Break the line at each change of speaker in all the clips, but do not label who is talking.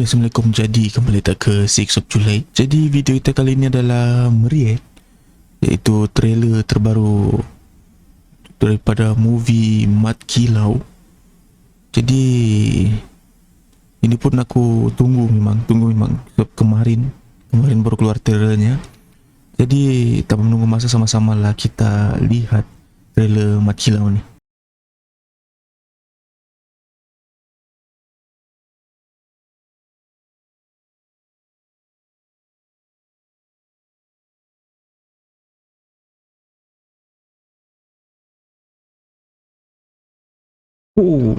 Assalamualaikum. Jadi kembali tak ke 6 of July. Jadi video kita kali ini adalah mereact, iaitu trailer terbaru daripada movie Mat Kilau. Jadi ini pun aku tunggu memang sebab kemarin baru keluar trailernya. Jadi tanpa menunggu masa, sama-sama lah kita lihat trailer Mat Kilau ni. Oh,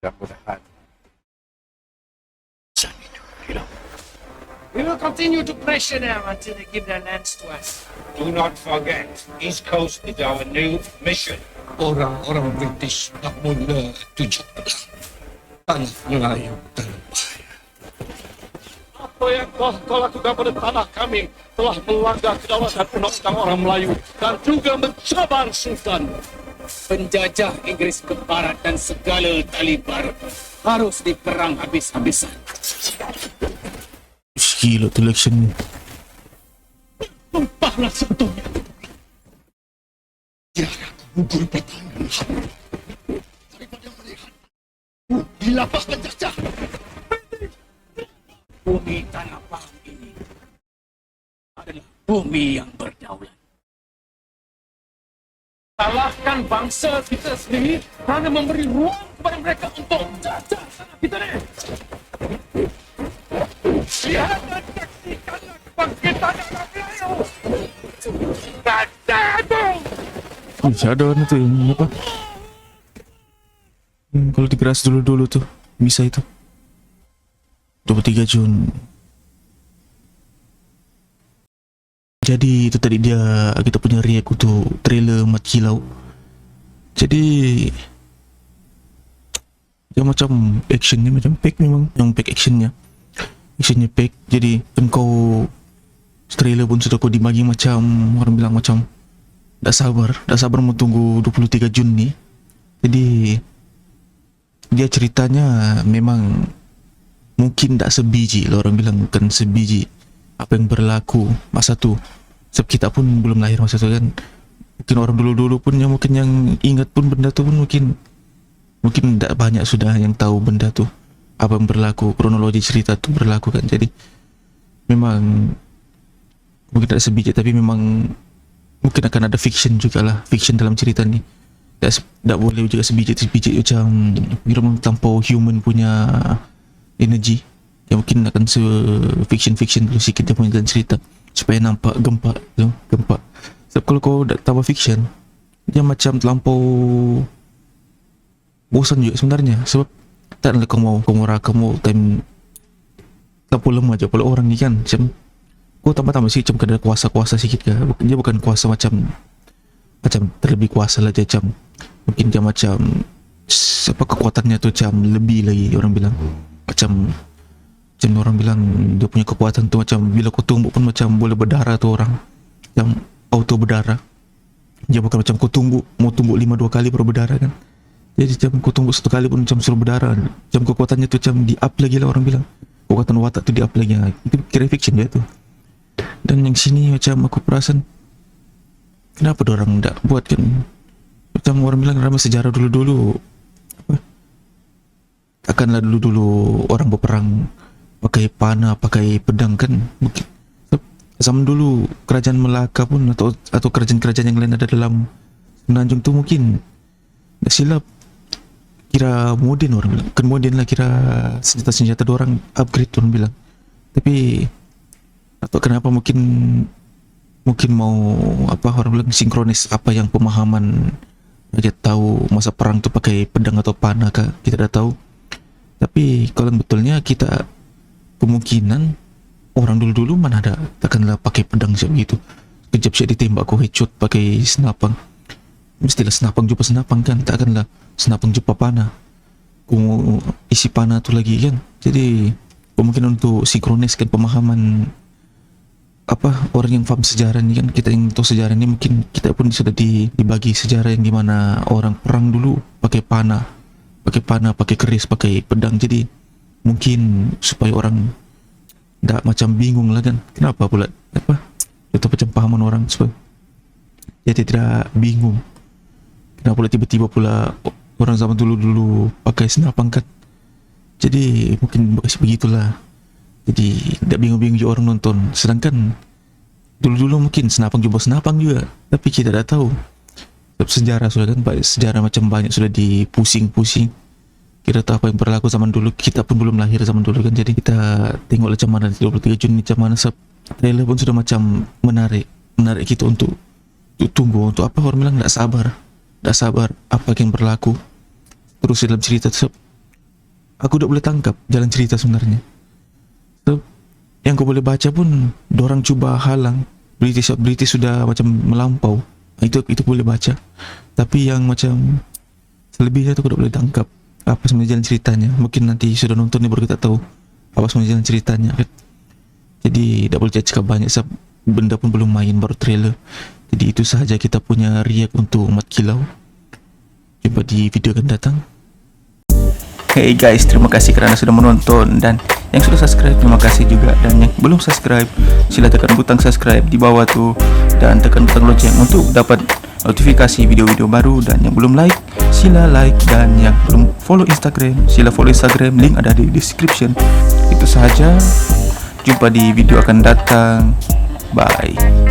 Mudah-mudahan we will continue to pressure them until they give their lands to us. Do not forget, East Coast is our new mission.
Orang-orang British nak mula tujuh tanah Melayu dalam bahaya.
Apa yang kau lakukan pada tanah kami telah melanggar kedaulatan undang-undang orang Melayu dan juga mencabar Sultan. Penjajah Inggris ke barat dan segala Taliban harus diperang habis-habisan.
gila tu election ni.
Tumpahlah sebetulnya.
Tiada gugur pertahanan daripada melihat
Di lapas penjajah. Bumi tanah Pahang ini adalah bumi yang berdaulat. Salahkan bangsa kita sendiri kerana memberi ruang kepada mereka untuk jajah tanah kita ni. Lihat dan saksikanlah kebangkitan orang Melayu. Kata tu.
Ada warna tu yang apa? Kalau digeras dulu tu bisa itu. 23 Jun. Jadi itu tadi dia kita punya react untuk trailer Mat Kilau. Jadi dia macam actionnya macam fake memang, yang fake actionnya fake. Jadi engkau trailer pun sudah kau dibagi macam orang bilang macam tak sabar mau tunggu 23 Jun ni. Jadi dia ceritanya memang mungkin tak sebiji lah, orang bilang bukan sebiji apa yang berlaku masa tu. Sebab kita pun belum lahir masa tu kan. Mungkin orang dulu-dulu pun yang mungkin yang ingat pun benda tu pun mungkin tak banyak sudah yang tahu benda tu, apa yang berlaku, kronologi cerita tu berlaku kan. Jadi memang mungkin tak sebiji, tapi memang mungkin akan ada fiction jugalah, fiction dalam cerita ni. Tak boleh juga sebiji macam memang terlampau human punya energy, yang mungkin akan fiction dulu sikit dia punya dalam cerita supaya nampak gempak. Sebab kalau kau dah tambah fiction, dia macam terlampau bosan juga sebenarnya. Sebab taklah kau mau time terlampau lemah je pula orang ni kan. Macam kau tambah sikit macam ada kuasa sikit ke. Dia bukan kuasa macam terlebih kuasa lah, dia macam mungkin dia macam apa kekuatannya tu macam lebih lagi, orang bilang macam orang bilang dia punya kekuatan tu macam bila kau tumbuk pun macam boleh berdarah tu orang, yang auto berdarah. Dia bukan macam kau mau tumbuk 5 kali baru berdarah kan. Jadi macam kau tumbuk 1 kali pun macam suruh berdarah. Macam kekuatannya tu macam di up lagi lah, orang bilang kekuatan watak tu di up lagi. Itu kira fiction dia tu. Dan yang sini macam aku perasan kenapa diorang tak buat kan. Macam orang bilang ramai sejarah dulu-dulu apa, takkanlah dulu-dulu orang berperang pakai panah, pakai pedang kan. Mungkin zaman dulu kerajaan Melaka pun atau kerajaan-kerajaan yang lain ada dalam Semenanjung tu mungkin tak silap kira moden, orang bilang kan moden lah, kira senjata-senjata diorang upgrade orang bilang. Tapi atau kenapa mungkin mau apa, orang bilang sinkronis apa yang pemahaman dia tahu masa perang tu pakai pedang atau panah kah, kita dah tahu. Tapi kalau betulnya kita kemungkinan orang dulu-dulu mana ada, takkanlah pakai pedang macam begitu. Kejap siap ditembak kau headshot pakai senapang. Mestilah senapang jumpa senapang kan, takkanlah senapang jumpa panah. Kau isi panah tu lagi kan. Jadi kemungkinan untuk sinkroniskan pemahaman orang yang paham sejarah ini kan, kita yang tahu sejarah ini, mungkin kita pun sudah dibagi sejarah yang dimana orang perang dulu pakai panah, pakai keris, pakai pedang. Jadi mungkin supaya orang tidak macam bingung lah kan, kenapa pula itu macam pahaman orang, supaya jadi tidak bingung kenapa pula tiba-tiba pula orang zaman dulu pakai senapan kan. Jadi mungkin begitulah. Jadi tidak bingung-bingung juga orang nonton. Sedangkan dulu mungkin senapang juga, tapi kita tidak tahu. Sejarah sudah kan, sejarah macam banyak sudah dipusing-pusing. Kita tahu apa yang berlaku zaman dulu. Kita pun belum lahir zaman dulu kan. Jadi kita tengok macam mana 23 Juni, macam mana trailer pun sudah macam menarik kita untuk tunggu, untuk apa orang bilang tidak sabar apa yang berlaku terus dalam cerita. Aku tidak boleh tangkap jalan cerita sebenarnya. Yang kau boleh baca pun dorang cuba halang, British sudah macam melampau, itu boleh baca. Tapi yang macam selebihnya tu kau tidak boleh tangkap apa sebenarnya jalan ceritanya. Mungkin nanti sudah nonton ni baru kita tahu apa sebenarnya jalan ceritanya kan? Jadi tidak boleh cakap banyak sebab benda pun belum main, baru trailer. Jadi itu sahaja kita punya react untuk Mat Kilau. Jumpa di video akan datang. Hey guys, terima kasih kerana sudah menonton, dan yang sudah subscribe terima kasih juga, dan yang belum subscribe sila tekan butang subscribe di bawah tu dan tekan butang lonceng untuk dapat notifikasi video-video baru, dan yang belum like sila like, dan yang belum follow Instagram sila follow Instagram, link ada di description. Itu sahaja, jumpa di video akan datang, bye.